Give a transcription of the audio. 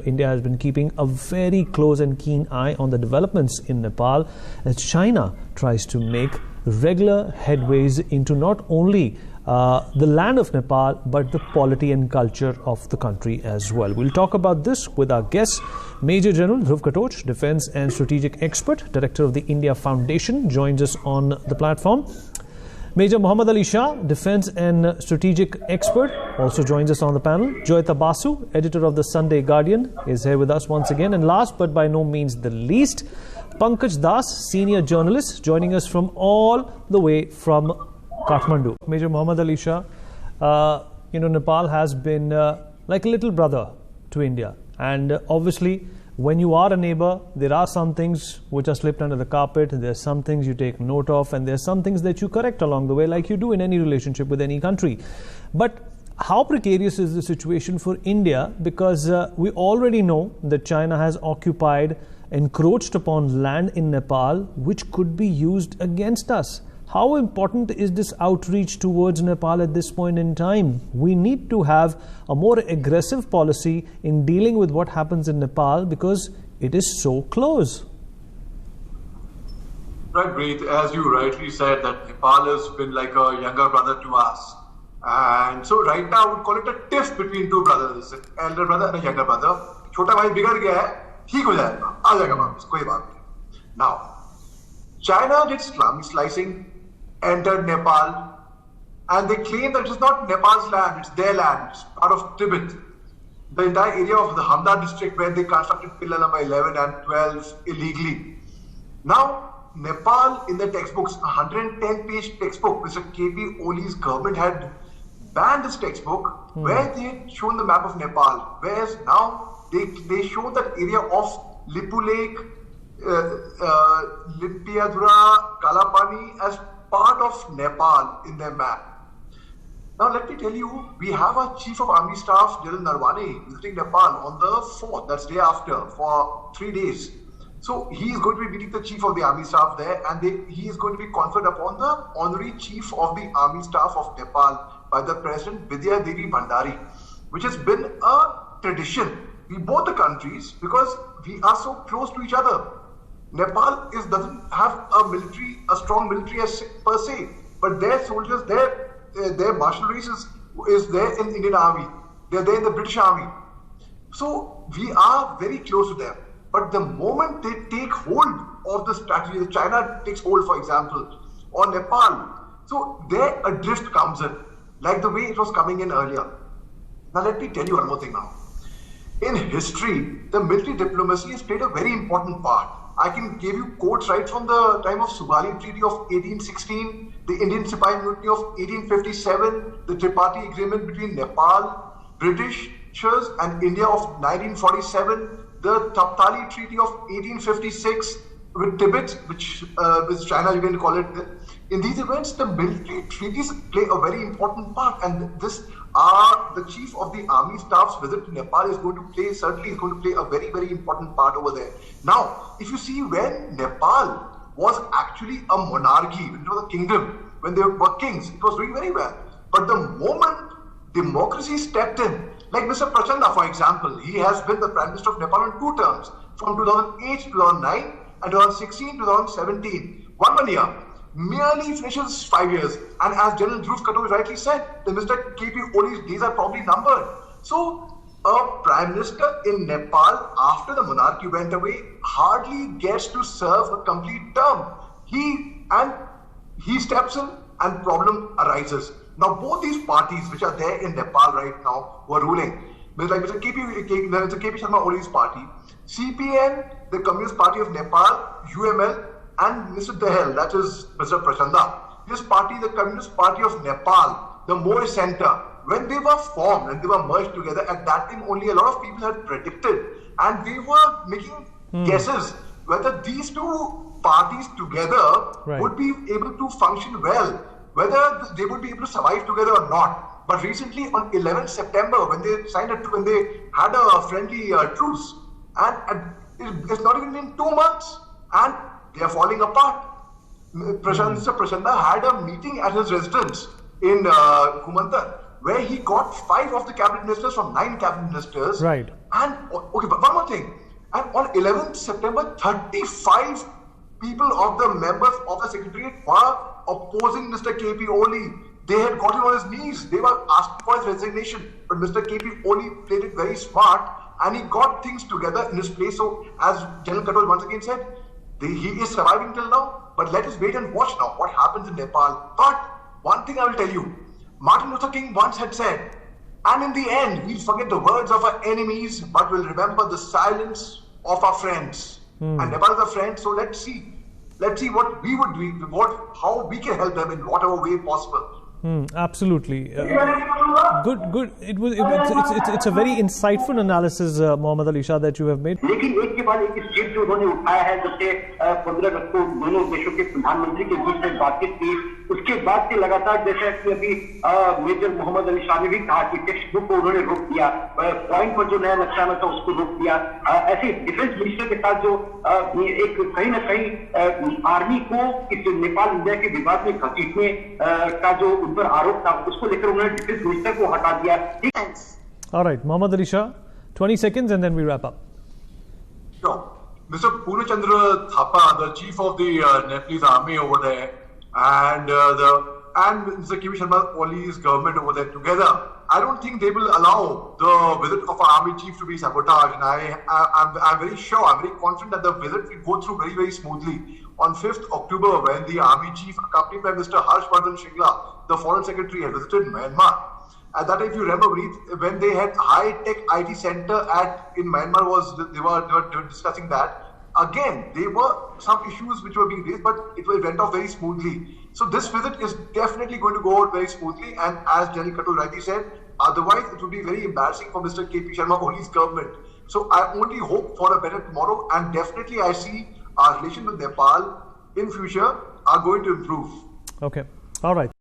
India has been keeping a very close and keen eye on the developments in Nepal as China tries to make regular headways into not only the land of Nepal, but the polity and culture of the country as well. We'll talk about this with our guest, Major General Dhruv Katoch, Defence and Strategic Expert, Director of the India Foundation, joins us on the platform. Major Mohammed Ali Shah, Defence and Strategic Expert, also joins us on the panel. Joyita Basu, Editor of the Sunday Guardian, is here with us once again. And last but by no means the least, Pankaj Das, Senior Journalist, joining us from all the way from Kathmandu. Major Mohammed Ali Shah, Nepal has been like a little brother to India. And obviously, when you are a neighbor, there are some things which are slipped under the carpet. There's some things you take note of, and there's some things that you correct along the way, like you do in any relationship with any country. But how precarious is the situation for India? Because we already know that China has occupied, encroached upon land in Nepal, which could be used against us. How important is this outreach towards Nepal at this point in time? We need to have a more aggressive policy in dealing with what happens in Nepal because it is so close. Right, Breed. As you rightly said, that Nepal has been like a younger brother to us. And so right now, we call it a tiff between two brothers, an elder brother and a younger brother. Chota bhai bigad gaya hai, theek ho jayega, aa jayega wapas, koi baat nahi. Now, China did slicing, entered Nepal, and they claim that it's not Nepal's land, it's their land, it's part of Tibet. The entire area of the Hamda district where they constructed pillar number 11 and 12 illegally. Now, Nepal in the textbooks, 110-page textbook, Mr. K.P. Oli's government had banned this textbook where they had shown the map of Nepal, whereas now they show that area of Lipu Lake, Lipiadura, Kalapani as part of Nepal in their map. Now let me tell you, we have our Chief of Army Staff, General Narwane, visiting Nepal on the 4th, that's day after, for 3 days. So he is going to be meeting the Chief of the Army Staff there, and he is going to be conferred upon the Honorary Chief of the Army Staff of Nepal by the President Vidya Devi Bhandari, which has been a tradition. We both the countries, because we are so close to each other. Nepal doesn't have a strong military per se, but their soldiers, their martial race is there in Indian Army. They're there in the British Army. So we are very close to them. But the moment they take hold of the strategy, China takes hold, for example, or Nepal, so their adrift comes in, like the way it was coming in earlier. Now let me tell you one more thing now. In history, the military diplomacy has played a very important part. I can give you quotes right from the time of Subali Treaty of 1816, the Indian Sipahi Mutiny of 1857, the Tripartite Agreement between Nepal, Britishers and India of 1947, the Taptali Treaty of 1856 with Tibet, which with China you can call it. In these events, the military treaties play a very important part, and the Chief of the Army Staff's visit to Nepal is going to play a very, very important part over there. Now, if you see, when Nepal was actually a monarchy, when it was a kingdom, when they were kings, it was doing very well. But the moment democracy stepped in, like Mr. Prachanda, for example, he has been the Prime Minister of Nepal on 2 terms, from 2008 to 2009 and 2016 to 2017. One year. Merely finishes 5 years. And as General Dhruv Katoch rightly said, the Mr. K.P. Oli's days are probably numbered. So, a Prime Minister in Nepal, after the monarchy went away, hardly gets to serve a complete term. He steps in and problem arises. Now, both these parties which are there in Nepal right now who are ruling, like Mr. K.P. Sharma Oli's party, CPN, the Communist Party of Nepal, UML, and Mr. Dahel, that is Mr. Prachanda. His party, the Communist Party of Nepal, the More Center, when they were formed and they were merged together, at that time only a lot of people had predicted, and they were making guesses whether these two parties together would be able to function well, whether they would be able to survive together or not. But recently, on 11th September, when they had a friendly truce, and it's not even been 2 months, and they are falling apart. Mr. Prachanda had a meeting at his residence in Kumantar, where he got 5 of the cabinet ministers from 9 cabinet ministers. Right. And okay, but thing. And on 11th September, 35 people of the members of the Secretariat were opposing Mr. KP Oli. They had got him on his knees. They were asking for his resignation. But Mr. KP Oli played it very smart and he got things together in his place. So as General Katul once again said, he is surviving till now. But let us wait and watch now what happens in Nepal. But one thing I will tell you, Martin Luther King once had said, and in the end, we'll forget the words of our enemies, but we'll remember the silence of our friends. And Nepal is a friend, so let's see what we would do, how we can help them in whatever way possible. Absolutely. Good. It's a very insightful analysis, Mohammed Ali Shah, that you have made. लेकिन एक के बाद एक step जो उन्होंने उठाया है, जब से 15 अगस्त को दोनों देशों के प्रधानमंत्री के बीच में बातचीत की, उसके बाद से लगातार जैसा कि अभी मेजर मोहम्मद अली शाह ने भी कहा कि टेक्स्ट बुक को उन्होंने रोक दिया, पॉइंट पर जो नया नक्शा था उसको रोक दिया। ऐसे डिफेंस मिनिस्टर के साथ जो एक कहीं ना कहीं आर्मी को इस नेपाल इंडिया के विवाद में घसीटने का जो उन पर आरोप था, उसको लेकर उन्होंने डिफेंस मिनिस्टर को हटा दिया। All right, Mohammed Ali Shah, 20 seconds and then we wrap up. Sure. Mr. Purnachandra Thapa, the chief of the Nepalese army over there, and Mr. K.V. Sharma Oli's government over there together, I don't think they will allow the visit of our army chief to be sabotaged. And I'm very sure, I'm very confident that the visit will go through very, very smoothly. On 5th October, when the army chief, accompanied by Mr. Harshvardhan Shringla, the foreign secretary, had visited Myanmar. At that time, if you remember, when they had high-tech IT center in Myanmar, they were discussing that. Again, there were some issues which were being raised, but it went off very smoothly. So this visit is definitely going to go out very smoothly. And as General Katul rightly said, otherwise it would be very embarrassing for Mr. K.P. Sharma Oli's government. So I only hope for a better tomorrow, and definitely I see our relations with Nepal in future are going to improve. Okay. All right.